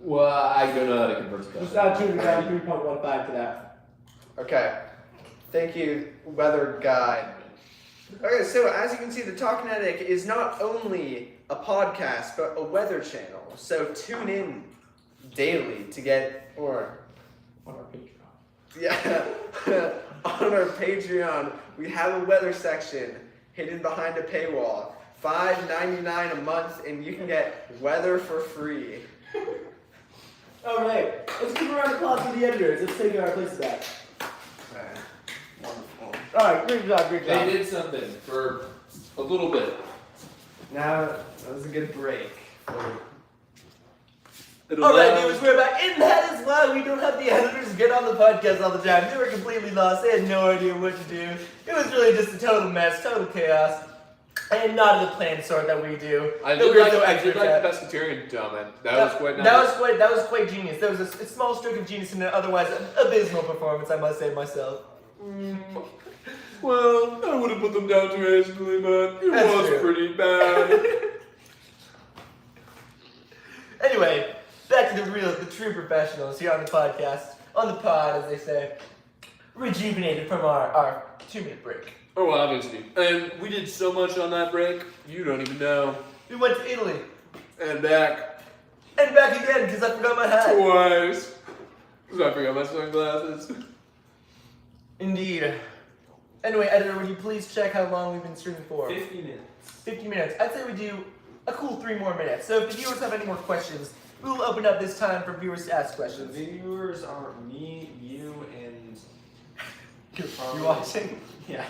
Well, I don't know how to convert to that. Just add 3.15 to that. Okay. Thank you, weather guy. Okay, so as you can see, the Talknetic is not only a podcast, but a weather channel. So tune in daily to get, or On our Patreon. yeah, on our Patreon, we have a weather section hidden behind a paywall. $5.99 a month, and you can get weather for free. Alright, let's give a round of applause for the editors. Let's take our places back. Wonderful. Alright, great job, great They job. did something for a little bit. Now that was a good break. Alright, viewers, we're back. And that is why we don't have the editors get on the podcast all the time. They were completely lost. They had no idea what to do. It was really just a total mess, total chaos. And not the planned sort that we do. I That did we were like, so I extra did like at. the pescatarian comment. That was quite nice. That was quite genius. There was a small stroke of genius in an otherwise abysmal performance, I must say myself. Well, I wouldn't put them down too hastily, but it That's was true. pretty bad. Anyway, back to the true professionals here on the podcast, on the pod, as they say. rejuvenated from our 2-minute break. Oh, obviously. And we did so much on that break, you don't even know. We went to Italy. And back And back again, because I forgot my hat. twice. Because I forgot my sunglasses. Indeed. Anyway, editor, would you please check how long we've been streaming for? 50 minutes. 50 minutes. I'd say we do a cool 3 more minutes. So if the viewers have any more questions, we will open up this time for viewers to ask The questions. viewers are me, you, and You watching? yeah.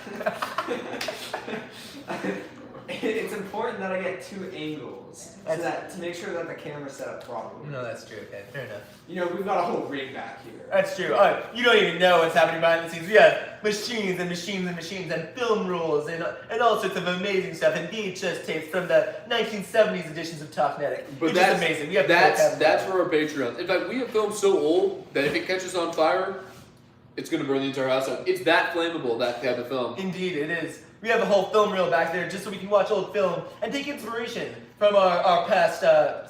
It's important that I get 2 angles to make sure that the camera's set up properly. No, that's true. Okay, fair enough. You know, we've got a whole rig back here. That's true. You don't even know what's happening behind the scenes. We have machines and machines and machines and film rolls and all sorts of amazing stuff and VHS tapes from the 1970s editions of Talknetic. But It's just amazing. We have that's for our Patreons. In fact, we have films so old that if it catches on fire, it's going to burn the entire house out. It's that flammable, that type of film. Indeed, it is. We have a whole film reel back there just so we can watch old film and take inspiration from our past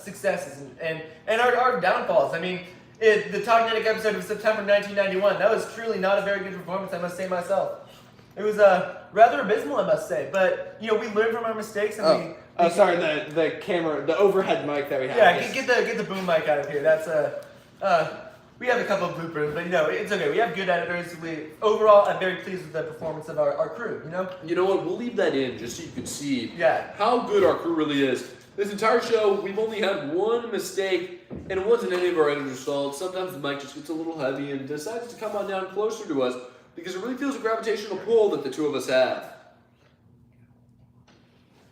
successes and our downfalls. I mean, the Talknetic episode of September 1991, that was truly not a very good performance, I must say myself. It was rather abysmal, I must say. But, you know, we learned from our mistakes and we sorry, the camera, the overhead mic that we have. yeah, get the boom mic out of here. That's we have a couple of bloopers, but you know, it's okay. We have good editors. Overall, I'm very pleased with the performance of our crew, you know? You know what? We'll leave that in just so you can see Yeah. how good our crew really is. This entire show, we've only had one mistake, and it wasn't any of our editors' fault. Sometimes the mic just gets a little heavy and decides to come on down closer to us because it really feels a gravitational pull that the two of us have.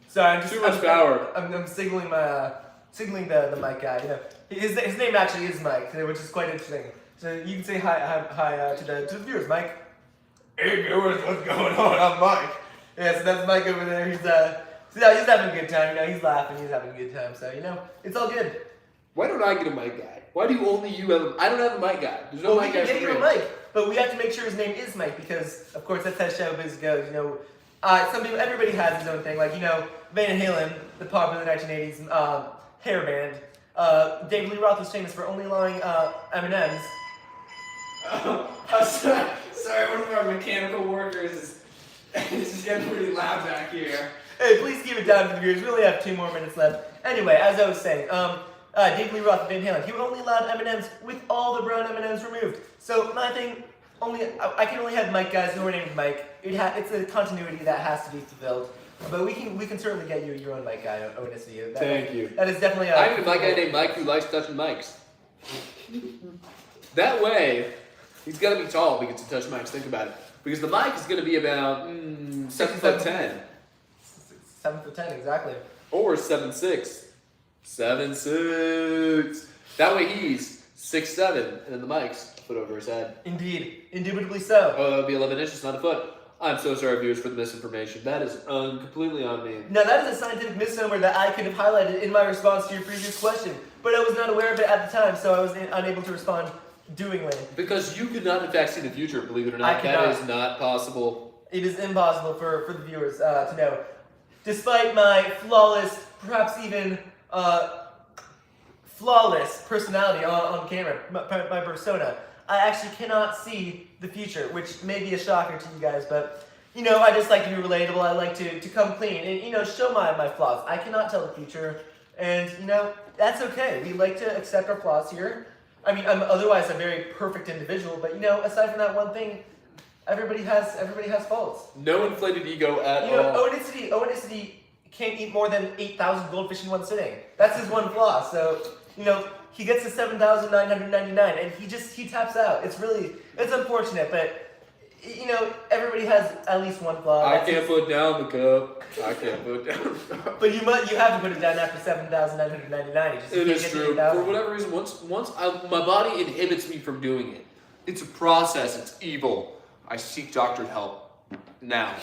Sorry, Too much power. I'm signaling the mic guy. You know, his name actually is Mike, which is quite interesting. So you can say hi to the viewers, Mike. Hey viewers, what's going on? I'm Mike. Yeah, so that's Mike over there. He's having a good time. You know, he's laughing. He's having a good time. So you know, it's all good. Why don't I get a mic guy? Why do only you have I don't have a mic guy. There's no Well, we mic can guy get for you me. a mic, but we have to make sure his name is Mike because, of course, that's how showbiz goes. You know, everybody has his own thing. Like, you know, Van Halen, the popular 1980s hair band. David Lee Roth was famous for only allowing M&Ms. Sorry, one of our mechanical workers is just getting pretty loud back here. Hey, please keep it down for the viewers. We only have 2 more minutes left. Anyway, as I was saying, David Lee Roth and Van Halen, he only allowed M&Ms with all the brown M&Ms removed. So my thing, I can only have Mike guys who are named Mike. It's a continuity that has to be fulfilled. But we can certainly get you your own mic guy, Onisio. Thank you. That is definitely I have a mic guy named Mike who likes touching mics. That way, he's got to be tall because to touch mics. Think about it. Because the mic is going to be about 7'10". 7'10", exactly. Or 7'6". 7'6". That way he's 6'7", and then the mic's a foot over his head. Indeed. Indubitably so. Oh, that would be 11 inches, not a foot. I'm so sorry, viewers, for the misinformation. That is completely on me. Now, that is a scientific misnomer that I could have highlighted in my response to your previous question, but I was not aware of it at the time, so I was unable to respond doingly. Because you could not, in fact, see the future, believe it or not. I cannot. That is not possible. It is impossible for the viewers to know. Despite my flawless, perhaps even flawless personality on camera, my persona, I actually cannot see the future, which may be a shocker to you guys, but, you know, I just like to be relatable. I like to come clean and, you know, show my flaws. I cannot tell the future, and, you know, that's okay. We like to accept our flaws here. I mean, I'm otherwise a very perfect individual, but, you know, aside from that one thing, everybody has faults. No inflated ego at You know, all. Onicity can't eat more than 8,000 goldfish in one sitting. That's his one flaw. So, you know, he gets to 7,999 and he taps out. It's unfortunate, but, you know, everybody has at least one flaw. I can't put down the cup. I can't put down the cup. But you have to put it down after 7,999. It is true. For whatever reason, once my body inhibits me from doing it. It's a process. It's evil. I seek doctored help now.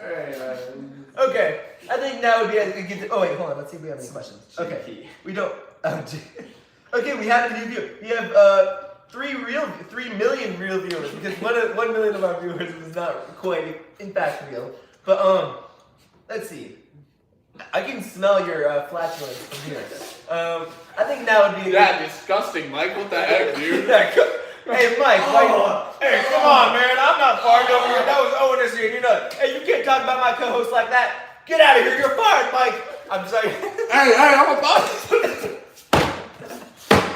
Alright, Okay, I think now would be a good. Oh wait, hold on. Let's see if we have any questions. Okay, we don't. Okay, we have a new viewer. We have 3 million real viewers because 1 million of our viewers was not quite in fact real. But let's see. I can smell your flatulence from here. I think now would be a Yeah, disgusting, Mike. What the heck, dude? Hey, Mike, why? Hey, come on, man. I'm not farting over here. That was Owen this year. You know, hey, you can't talk about my co-host like that. Get out of here. You're fired, Mike. I'm sorry. Hey, I'm a boss.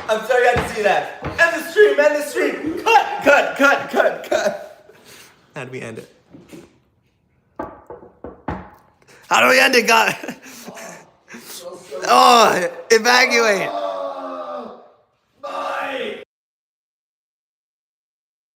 I'm sorry I had to see that. End the stream. End the stream. Cut. How do we end it? How do we end it, God? Oh, evacuate.